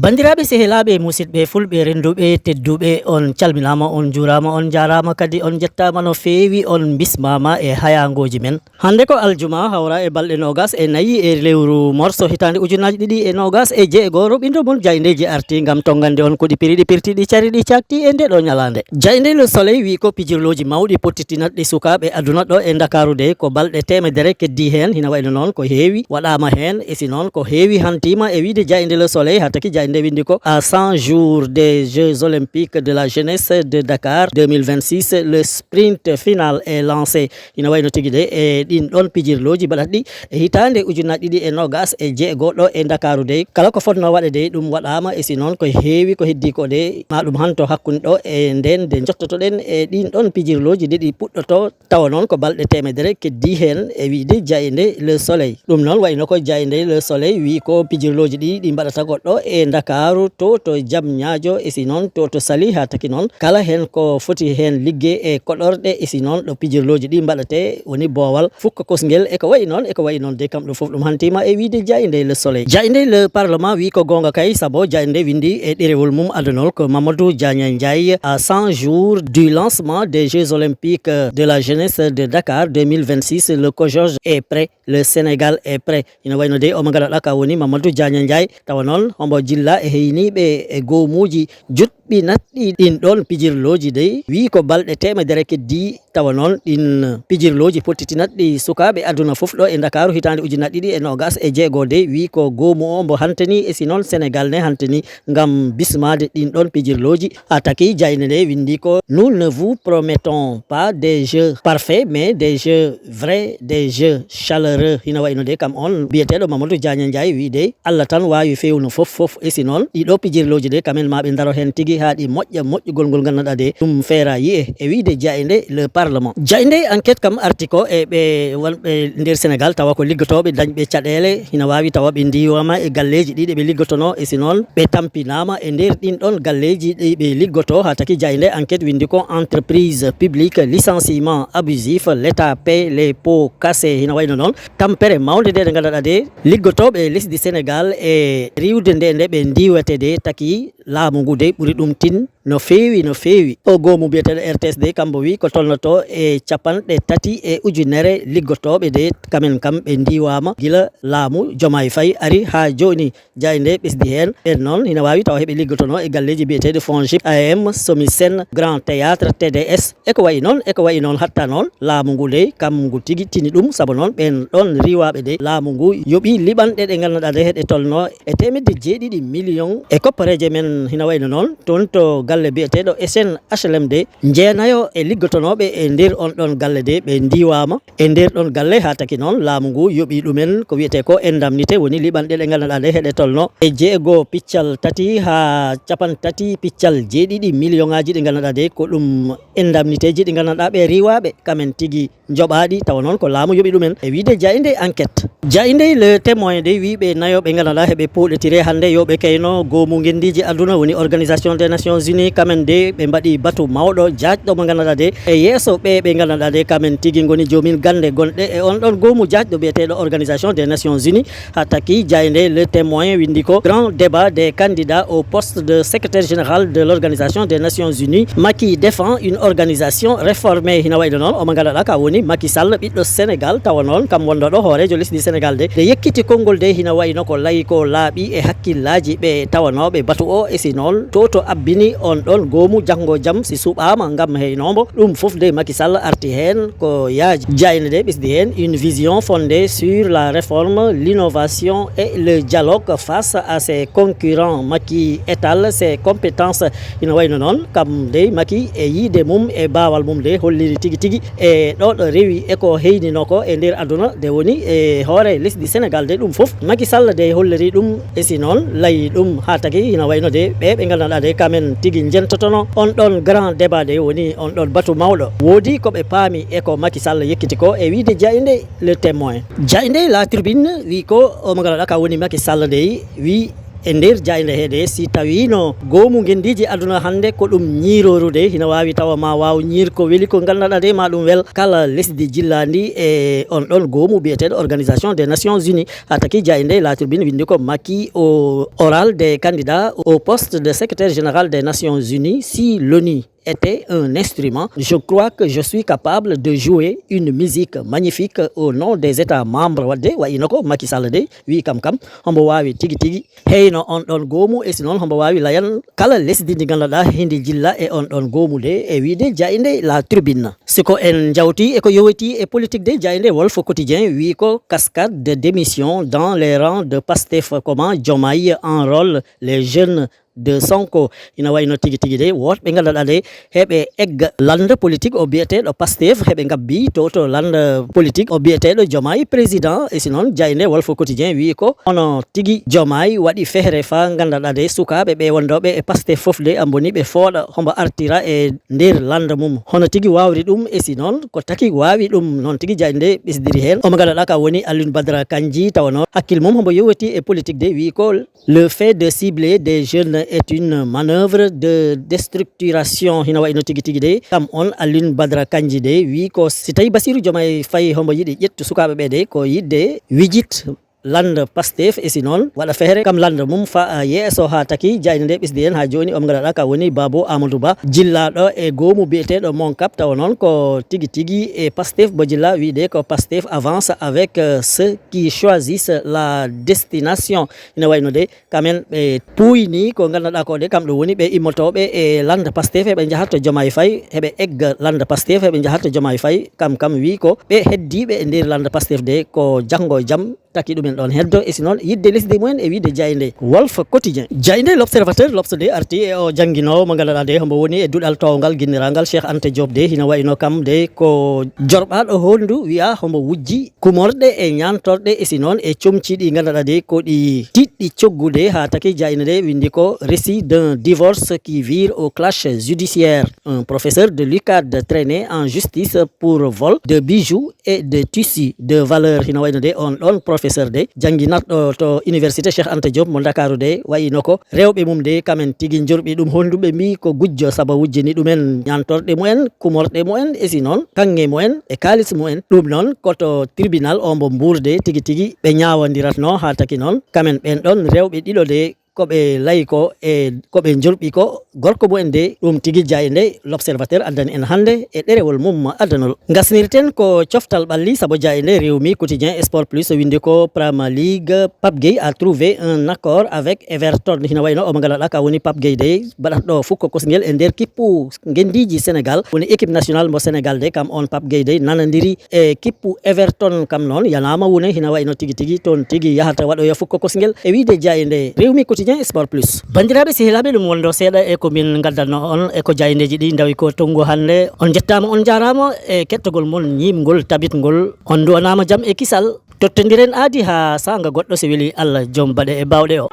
Bandiraɓe sehelaɓe musidɓe fulɓe renduɓe tedduɓe on calminama on jurama on jarama kadi on jettama no fewi on bismama e hayangoji men. Hande ko aljuma hawra e balɗe nogas e nayyi e lewru morso hitande ujunaji ɗiɗi e nogas e jeegoro ɓindo mon jaydeji arti gam tongande on koɗi piriɗi pirtiɗi cariɗi cakti e ndeɗo ñalande. Jayde le soleil wi ko pijirloji mawɗi pottitinatɗi sukaɓe aduna ɗo e Dakaru de ko balɗe temedere keddi hen hina wayno noon ko heewi waɗama hen e si noon ko heewi hantima e wiide Jayde le soleil hataki Jayde windi ko à 100 jours des Jeux olympiques de la jeunesse de Dakar 2026 le sprint final est lancé hina wayno tigui de e ɗin ɗon pijirloji baɗatɗi e hitande ujunaji ɗiɗi e nogas e jeegoɗo e Dakaru de kala ko fotno waɗe de ɗum waɗama e si noon ko heewi ko heddi ko de ma ɗum hanto hakkude ɗo e nden de jottotoɗen e ɗin ɗon pijirloji ɗiɗi puɗɗoto tawa noon ko balɗe temedere keddi hen e wiide Jayde le soleil ɗum noon wayno ko Jayde le soleil wi ko pijirloji ɗi ɗi mbaɗata goɗɗo e Dakaru to jam ñaajo e si noon to sali ha taki noon kala hen ko foti hen ligge e koɗorɗe e si noon ɗo pijirloji ɗi mbaɗate woni boowal fukka kosguel e ko wayi noon de kam ɗum foof ɗum hantima e wiide Jayde le soleil. Jayde le parlement wi ko gonga kay sabo Jayde windi e ɗerewol mum adunol ko Mamadou Diagna Ndiaye à 100 jours du lancement des Jeux olympiques de la jeunesse de Dakar 2026 le COJOJ est prêt, le Sénégal est prêt ina wayno de omo gaɗaɗa ka woni Mamadou Diagna Ndiaye tawa noon hombo jilla e heyniɓe e gomuji jutɓi natɗi ɗin ɗon pijirloji de wi ko balɗe temedere keddi tawa noon ɗin pijirloji pottitinatɗi sukaɓe aduna foof ɗo e Dakaru hitande ujunaje ɗiɗi e nogas e jeego de wi ko gomu o mbo hantani e si noon Sénégal ne hantani gam bismade ɗin ɗon pijirloji ha taki Jayde nde windi ko nous ne vous promettons pas des jeux parfaits mais des jeux vrais, des jeux chaleureux hina wayno de kam on biyeteɗo Mamadou Diagna Ndiaye wi de Allah tan wawi fewno foof e si noon ɗiɗo pijirloji de kamen maɓe daro hen tigui ha ɗi moƴƴa moƴƴugol ngol ganduɗa de ɗum feera yi'e e wiide Jayde le parlement. Jayde enquête kam arti ko e ɓe wonɓe nder Sénégal tawa ko liggotoɓe dañɓe caɗele hina wawi tawa ɓe ndiwama e galleji ɗiɗi ɓe liggotono e si noon ɓe tampinama e nder ɗin ɗon galleji ɗi ɓe liggoto ha taki Jayde enquête windi ko entreprise publique licenciement abusif l'état paie les pots cassés hina wayno noon tampere mawde de ɗe ganduɗa de liggotoɓe lesdi Sénégal e riwde nde ɓe ndiwete de taki laamu ngu de ɓuuri ɗum tin no fewi o gomu biyeteɗo RTS de kambo wi ko tolnoto e capanɗe tati e ujunere liggotoɓe de kamen kam ɓe ndiwama gila laamu Diomaye Faye ari ha joni Jayde ɓesdi hen ɓen noon hina wawi tawa heɓe liggotono e galleji biyeteɗo FONGIP AM SOMISEN Grand Théâtre TDS e ko wayi noon hatta noon laamu ngu de kam ngu tigui tini ɗum saabu noon ɓen ɗon riwaɓe de laamu ngu yoɓi liɓanɗe ɗe ganduɗa de heɗe tolno e temedde jeeɗiɗi million e koppareje men hina wayno noon toon to galle biyeteɗo SN HLM de jeenayo e liggotonoɓe e nder on ɗon galle de ɓe ndiwama e nder ɗon galle ha taki noon laamu ngu yoɓi ɗumen ko wiyete ko indemnité woni liɓanɗe ɗe ganduɗa de heɗe tolno e jeego piccal tati ha capan tati piccal jeeɗiɗi million ngaji ɗi ganduɗa de ko ɗum indemnité ji ɗi ganduɗa ɓe riwaɓe kamen tigui joɓaɗi tawa noon ko laamu yoɓi ɗumen e wiide Jayde enquête. Jayde le témoin de wiɓe nayoɓe ganduɗa heɓe poɗetire hande yoɓe kayno gomu guendiji aduna woni organisation des nations unies kamen de ɓe mbaɗi batu mawɗo jajɗo mo ganduɗa de e yesso ɓe ganduɗa de kamen tigui goni jomin gande gonɗe e on ɗon gomu jajɗo biyeteɗo organisation des nations unies ha taki Jayde le témoin windi ko grand débat des candidats au poste de secrétaire général de l'organisation des nations unies Macky défend une organisation réformée hina wayno noon omo ganduɗa ka woni Macky Sall ɓiɗɗo Sénégal tawa noon kam wonɗo hoorejo lesdi Sénégal de yekkiti konngol de hina wayno ko layi ko laaɓi e hakkillaji ɓe tawanoɓe batu o e si noon to abbini on ɗon gomu janggo jaam si suɓama gam heynombo ɗum foof de Macky Sall arti hen ko yaaji Jayde de ɓesdi hen une vision fondée sur la réforme l'innovation et le dialogue face à ses concurrents. Macky étale ses compétences hina wayno noon kam de Macky e yiide mum e bawal mum de holliri tigui e ɗo rewi e ko heynino ko e nder aduna de woni e hoore lesdi Sénégal de ɗum foof Macky Sall de holliri ɗum e si noon layi ɗum ha taki hina wayno de ɓe ganduɗa de kamen tigui jentotono on ɗon grand débat de woni on ɗon batu mawɗo woodi koɓe paami e ko Macky Sall yekkiti ko e wiide Jayde le témoin. Jayde la tribune wi ko omo ganduɗa ka woni Macky Sall de wi e nder jayde heede si tawino goomu gendiji aduna hande ko ɗum ñiirorude hina wawi tawa ma waw ñiir ko weeli ko ganduɗa de ma ɗum wel kala lesdi jillandi e on ɗon goomu biyeteɗo organisation des nations unies ha taki jayde la turbine windi ko Macky au oral des candidats au poste de secrétaire général des nations unies. Si l'ONU était un instrument, je crois que je suis capable de jouer une musique magnifique au nom des États membres. Wadde wa inoko Macky Sall de wi kam hombo wawi tigi tigi heyno on ɗon goomu e sinon hombo wawi layan kala lesdi ndi ganduɗa hindi jilla e on ɗon goomu de e wiide jayde la tribune. Siko en jawti e ko yowiti e politique de jayde Wolf Quotidien wi ko cascade de démission dans les rangs de Pastef. Comment Diomaye enrôle les jeunes de Sonko ina wayno tigi tigi de woɓɓe ganduɗa de heɓe egga lande politique o biyeteɗo Pastef heɓe gabbi to lande politique o biyeteɗo Diomaye président e sinon jayde Wolf Quotidien wi ko ono tigi Diomaye waɗi feere fa ganduɗa de sukaɓe ɓe wondoɓe e Pastef foof de amboni ɓe fooɗa hombo artira e nder lande mum hono tigi wawri ɗum e sinon ko taki wawi ɗum noon tigi jayde ɓesdiri hen omo ganduɗa ka woni Alioune Badara Kandji tawano hakkille mum hombo yowiti e politique de wi ko le fait de cibler des jeunes est une manœuvre de déstructuration hina wayno tigi tigi de kam on Alioune Badara Kandji de wi ko si tawi Bassirou Diomaye Faye hombo yiɗi ƴettu sukaɓe ɓe de ko yidde wijit lande Pastef e sinon waɗa feere kam lande mum fa yeeso ha taki jayde nde ɓesdi hen ha joni omo ganduɗa ka woni Babo Amadou Ba jillaɗo e goomu biyeteɗo Moncap tawa noon ko tigi tigi e Pastef bo jilla wiide ko Pastef avance avec ceux qui choisissent la destination ina wayno de kamen ɓe puyni ko ganduɗa ko de kamɗo woni ɓe immotoɓe e lande Pastef heɓe jahat to Diomaye Faye heɓe egga lande Pastef heɓe jahat to Diomaye Faye kam wi ko ɓe heddiɓe e nder lande Pastef de ko janggo e jaam taki ɗumen ɗon heddo e sinon yidde lesdi mumen e wiide jayde Wolf Quotidien jayde l'observateur l'Obs de arti e o jangguinowo mo ganduɗa de hombo woni e duɗal towgal guinnirangal Cheikh Anta Diop de hina wayno kam de ko jorɓaɗo hondu wiya hombo wujji kumorɗe e ñantorɗe e sinon e comci ɗi ganduɗa de ko ɗi tiɗɗi coggude ha taki jayde de windi ko récit d'un divorce qui vire au clash judiciaire. Un professeur de l'UCAD traîné en justice pour vol de bijoux et de tissus de valeur hina wayno de on ɗon professeur de jangguinatɗo to université Cheikh Anta Diop mo Dakaru de wayino ko rewɓe mum de kamen tigui jorɓi ɗum honduɓe mbi ko gujjo saabu wujjini ɗumen ñantorɗe mumen kumorɗe mumen e sinon kanŋe mumen e kalis mumen ɗum noon koto tribunal o mbo Mbour de tigui tigui ɓe ñawodiratno ha taki noon kamen ɓen ɗon rewɓe ɗiɗo de koɓe layi ko e koɓe jorɓi ko gorko mumen de ɗum tigui jayde l'observateur addani en hande e ɗerewol mum addanol gasnirten ko coftal ɓalli saabu jayde Rewmi Quotidien Sport Plus windi ko Premier League Pape Gueye a trouvé un accord avec Everton hina wayno omo ganduɗa ka woni Pape Gueye de baɗatɗo fukko kosguel e nder kippu gendiji Sénégal woni équipe nationale mo Sénégal de kam on Pape Gueye de nanodiri e kippu Everton kam noon yanama wune hina wayno tigui tigui toon tigui yahata waɗoya fukko kosguel e wiide jayde Rewmi Quotidien Sport Plus bandiraɓe sehilaɓe ɗum wondo seeɗa e komin gaddanno on e ko jaydeji ɗi dawi ko tongu hande on jettama on jarama e kettogol mon ñimgol tabitgol on duwanama jaam e kisal tottodiren aadi ha sanga goɗɗo so weeli Allah joom baɗe e bawɗe o